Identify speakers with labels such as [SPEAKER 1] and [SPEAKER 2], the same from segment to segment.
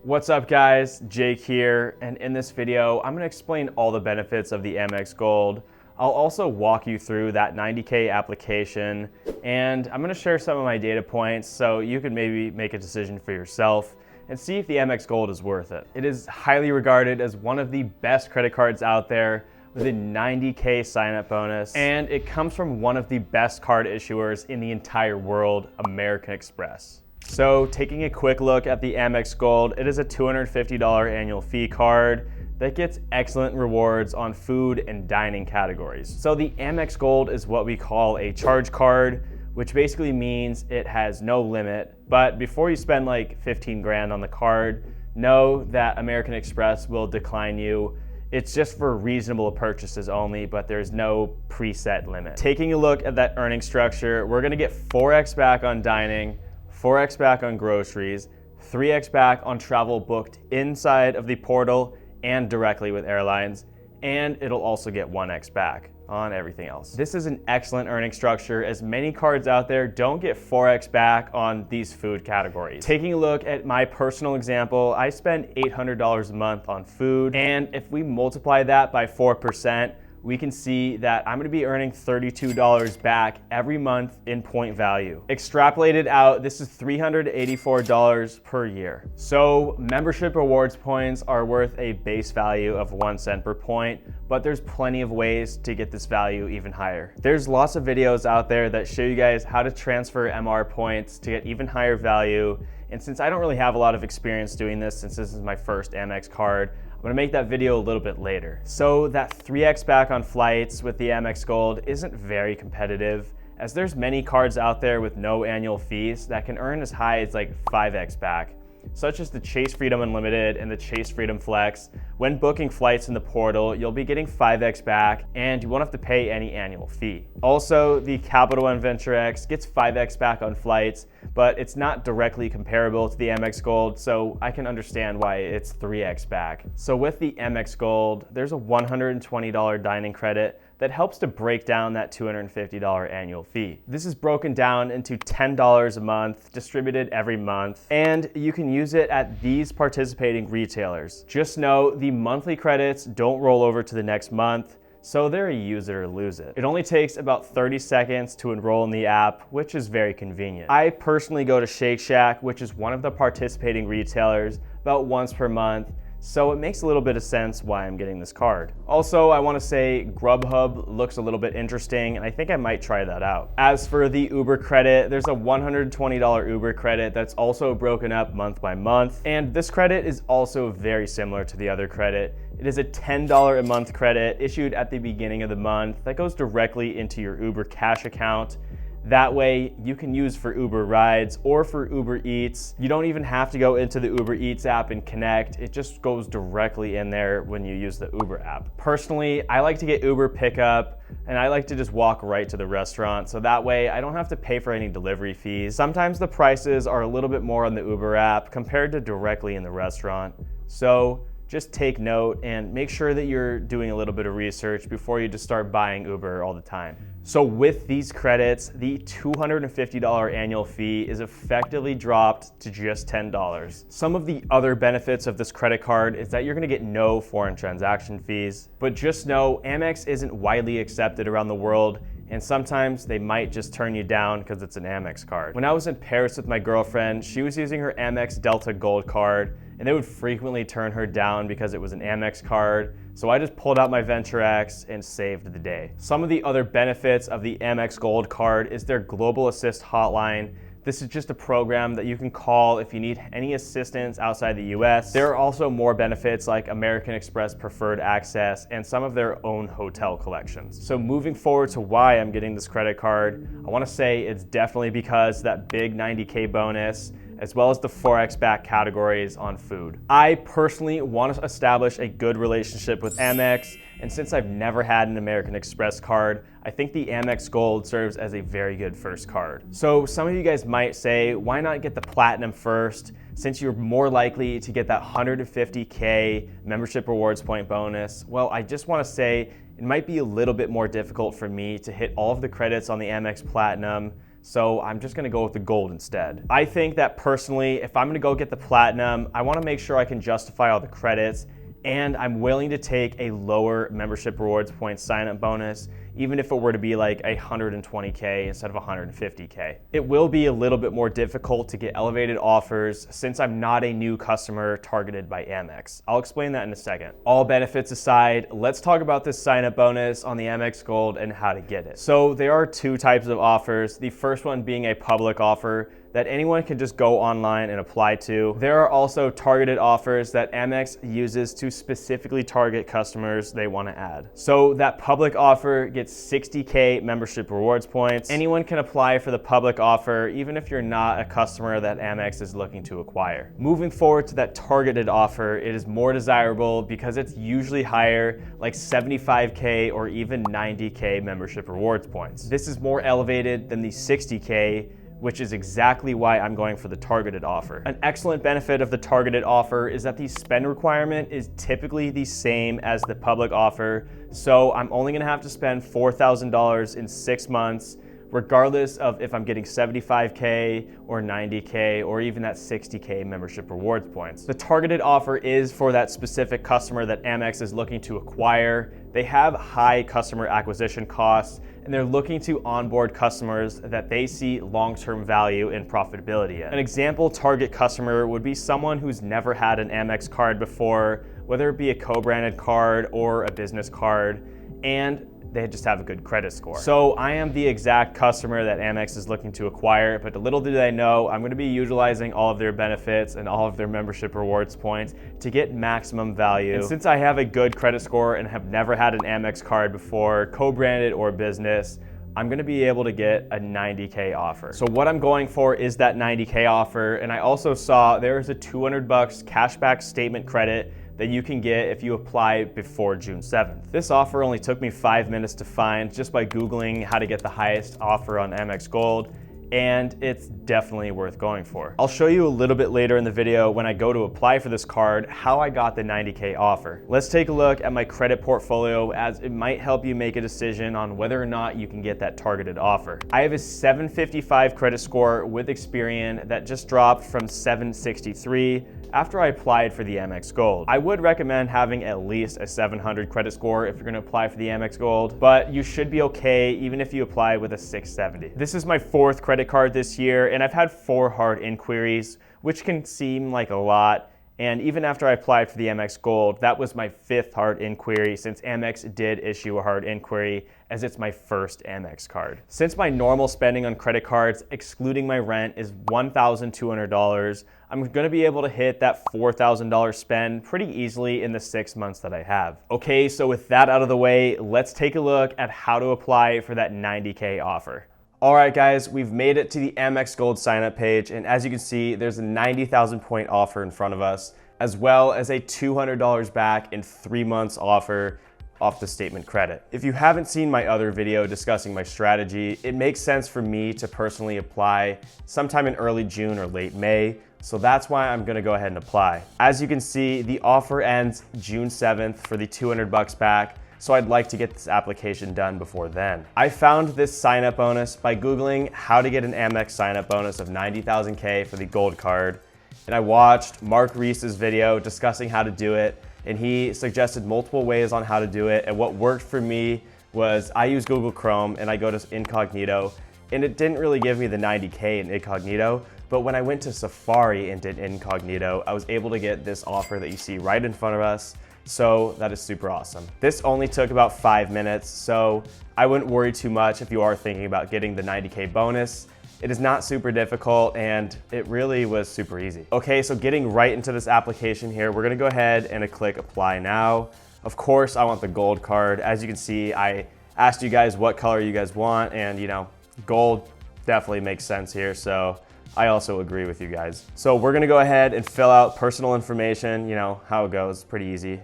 [SPEAKER 1] What's up guys, Jake here, and in this video, I'm gonna explain all the benefits of the Amex Gold. I'll also walk you through that 90K application, and I'm gonna share some of my data points so you can maybe make a decision for yourself and see if the Amex Gold is worth it. It is highly regarded as one of the best credit cards out there with a 90K sign-up bonus, and it comes from one of the best card issuers in the entire world, American Express. So taking a quick look at the Amex Gold, it is a $250 annual fee card that gets excellent rewards on food and dining categories. So the Amex Gold is what we call a charge card, which basically means it has no limit. But before you spend like 15 grand on the card, know that American Express will decline you. It's just for reasonable purchases only, but there's no preset limit. Taking a look at that earning structure, we're gonna get 4x back on dining, 4x back on groceries, 3x back on travel booked inside of the portal and directly with airlines, and it'll also get 1x back on everything else. This is an excellent earning structure as many cards out there don't get 4x back on these food categories. Taking a look at my personal example, I spend $800 a month on food, and if we multiply that by 4%, we can see that I'm gonna be earning $32 back every month in point value. Extrapolated out, this is $384 per year. So membership rewards points are worth a base value of 1 cent per point, but there's plenty of ways to get this value even higher. There's lots of videos out there that show you guys how to transfer MR points to get even higher value. And since I don't really have a lot of experience doing this, since this is my first Amex card, I'm gonna make that video a little bit later. So that 3x back on flights with the Amex Gold isn't very competitive, as there's many cards out there with no annual fees that can earn as high as like 5x back, such as the Chase Freedom Unlimited and the Chase Freedom Flex. When booking flights in the portal, you'll be getting 5x back and you won't have to pay any annual fee. Also, the Capital One Venture X gets 5x back on flights, but it's not directly comparable to the Amex Gold, so I can understand why it's 3x back. So with the Amex Gold, there's a $120 dining credit that helps to break down that $250 annual fee. This is broken down into $10 a month, distributed every month, and you can use it at these participating retailers. Just know the monthly credits don't roll over to the next month, so they're a use it or lose it. It only takes about 30 seconds to enroll in the app, which is very convenient. I personally go to Shake Shack, which is one of the participating retailers, about once per month, so it makes a little bit of sense why I'm getting this card. Also, I wanna say Grubhub looks a little bit interesting, and I think I might try that out. As for the Uber credit, there's a $120 Uber credit that's also broken up month by month, and this credit is also very similar to the other credit. It is a $10 a month credit issued at the beginning of the month that goes directly into your Uber Cash account. That way you can use for Uber rides or for Uber Eats. You don't even have to go into the Uber Eats app and connect. It just goes directly in there when you use the Uber app. Personally, I like to get Uber pickup and I like to just walk right to the restaurant, so that way I don't have to pay for any delivery fees. Sometimes the prices are a little bit more on the Uber app compared to directly in the restaurant. So just take note and make sure that you're doing a little bit of research before you just start buying Uber all the time. So with these credits, the $250 annual fee is effectively dropped to just $10. Some of the other benefits of this credit card is that you're gonna get no foreign transaction fees, but just know Amex isn't widely accepted around the world, and sometimes they might just turn you down because it's an Amex card. When I was in Paris with my girlfriend, she was using her Amex Delta Gold card, and they would frequently turn her down because it was an Amex card. So I just pulled out my Venture X and saved the day. Some of the other benefits of the Amex Gold card is their Global Assist hotline. This is just a program that you can call if you need any assistance outside the US. There are also more benefits like American Express Preferred Access and some of their own hotel collections. So moving forward to why I'm getting this credit card, I wanna say it's definitely because that big 90K bonus, as well as the 4x back categories on food. I personally want to establish a good relationship with Amex, and since I've never had an American Express card, I think the Amex Gold serves as a very good first card. So some of you guys might say, why not get the Platinum first, since you're more likely to get that 150K membership rewards point bonus? Well, I just want to say it might be a little bit more difficult for me to hit all of the credits on the Amex Platinum so I'm just gonna go with the gold instead. I think that personally, if I'm gonna go get the platinum, I wanna make sure I can justify all the credits, and I'm willing to take a lower membership rewards points sign-up bonus, even if it were to be like 120K instead of 150K. It will be a little bit more difficult to get elevated offers since I'm not a new customer targeted by Amex. I'll explain that in a second. All benefits aside, let's talk about this sign-up bonus on the Amex Gold and how to get it. So there are two types of offers. The first one being a public offer that anyone can just go online and apply to. There are also targeted offers that Amex uses to specifically target customers they want to add. So that public offer gets 60K membership rewards points. Anyone can apply for the public offer, even if you're not a customer that Amex is looking to acquire. Moving forward to that targeted offer, it is more desirable because it's usually higher, like 75K or even 90K membership rewards points. This is more elevated than the 60K, which is exactly why I'm going for the targeted offer. An excellent benefit of the targeted offer is that the spend requirement is typically the same as the public offer, so I'm only gonna have to spend $4,000 in 6 months, regardless of if I'm getting 75K or 90K or even that 60K membership rewards points. The targeted offer is for that specific customer that Amex is looking to acquire. They have high customer acquisition costs, and they're looking to onboard customers that they see long-term value and profitability in. An example target customer would be someone who's never had an Amex card before, whether it be a co-branded card or a business card, and they just have a good credit score. So I am the exact customer that Amex is looking to acquire, but little do they know, I'm gonna be utilizing all of their benefits and all of their membership rewards points to get maximum value. And since I have a good credit score and have never had an Amex card before, co-branded or business, I'm gonna be able to get a 90K offer. So what I'm going for is that 90K offer, and I also saw there is a $200 cashback statement credit that you can get if you apply before June 7th. This offer only took me 5 minutes to find just by Googling how to get the highest offer on Amex Gold, and it's definitely worth going for. I'll show you a little bit later in the video when I go to apply for this card how I got the 90K offer. Let's take a look at my credit portfolio, as it might help you make a decision on whether or not you can get that targeted offer. I have a 755 credit score with Experian that just dropped from 763 after I applied for the Amex Gold. I would recommend having at least a 700 credit score if you're gonna apply for the Amex Gold, but you should be okay even if you apply with a 670. This is my 4th credit card this year, and I've had 4 hard inquiries, which can seem like a lot. And even after I applied for the Amex Gold, that was my 5th hard inquiry since Amex did issue a hard inquiry, as it's my first Amex card. Since my normal spending on credit cards, excluding my rent, is $1,200, I'm gonna be able to hit that $4,000 spend pretty easily in the 6 months that I have. Okay, so with that out of the way, let's take a look at how to apply for that 90K offer. All right, guys, we've made it to the Amex Gold sign-up page, and as you can see, there's a 90,000 point offer in front of us, as well as a $200 back in 3 months offer off the statement credit. If you haven't seen my other video discussing my strategy, it makes sense for me to personally apply sometime in early June or late May, so that's why I'm gonna go ahead and apply. As you can see, the offer ends June 7th for the $200 back, so I'd like to get this application done before then. I found this sign-up bonus by Googling how to get an Amex sign-up bonus of 90,000K for the gold card, and I watched Mark Reese's video discussing how to do it, and he suggested multiple ways on how to do it, and what worked for me was I use Google Chrome and I go to incognito, and it didn't really give me the 90K in incognito, but when I went to Safari and did incognito, I was able to get this offer that you see right in front of us. So that is super awesome. This only took about 5 minutes, so I wouldn't worry too much if you are thinking about getting the 90K bonus. It is not super difficult, and it really was super easy. Okay, so getting right into this application here, we're gonna go ahead and click apply now. Of course, I want the gold card. As you can see, I asked you guys what color you guys want, and gold definitely makes sense here, so I also agree with you guys. So we're gonna go ahead and fill out personal information, how it goes, pretty easy.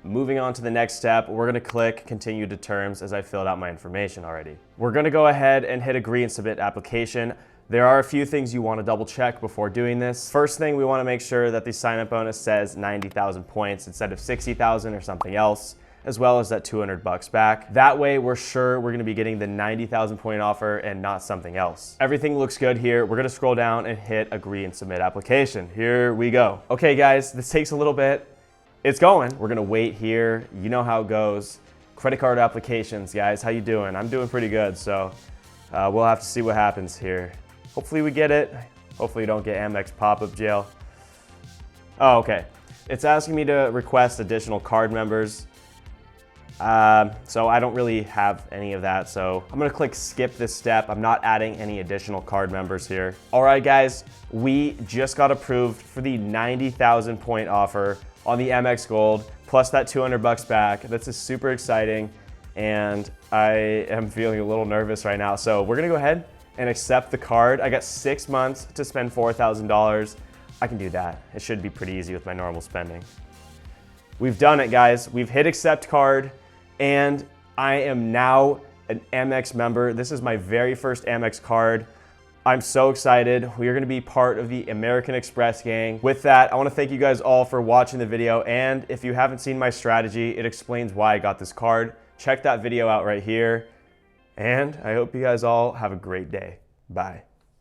[SPEAKER 1] Moving on to the next step, we're gonna click continue to terms as I filled out my information already. We're gonna go ahead and hit agree and submit application. There are a few things you wanna double check before doing this. First thing, we wanna make sure that the sign-up bonus says 90,000 points instead of 60,000 or something else. as well as that 200 bucks back. That way we're sure we're gonna be getting the 90,000 point offer and not something else. Everything looks good here. We're gonna scroll down and hit agree and submit application. Here we go. Okay guys, this takes a little bit. It's going. We're gonna wait here. You know how it goes. Credit card applications, guys, how you doing? I'm doing pretty good, so we'll have to see what happens here. Hopefully we get it. Hopefully you don't get Amex pop-up jail. Oh, okay. It's asking me to request additional card members. So I don't really have any of that, so I'm gonna click skip this step. I'm not adding any additional card members here. All right, guys, we just got approved for the 90,000 point offer on the Amex Gold, plus that 200 bucks back. This is super exciting, and I am feeling a little nervous right now. So we're gonna go ahead and accept the card. I got 6 months to spend $4,000. I can do that. It should be pretty easy with my normal spending. We've done it, guys. We've hit accept card, and I am now an Amex member. This is my very first Amex card. I'm so excited. We are gonna be part of the American Express gang. With that, I wanna thank you guys all for watching the video, and if you haven't seen my strategy, it explains why I got this card. Check that video out right here, and I hope you guys all have a great day. Bye.